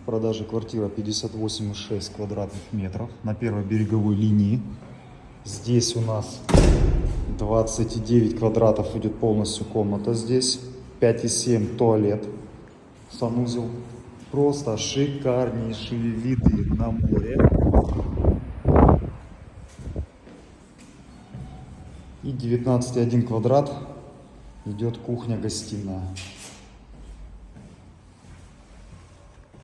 В продаже квартира 58,6 квадратных метров на первой береговой линии. Здесь у нас 29 квадратов идет полностью комната здесь. 5,7 туалет, санузел. Просто шикарнейшие виды на море. И 19,1 квадрат идет кухня-гостиная.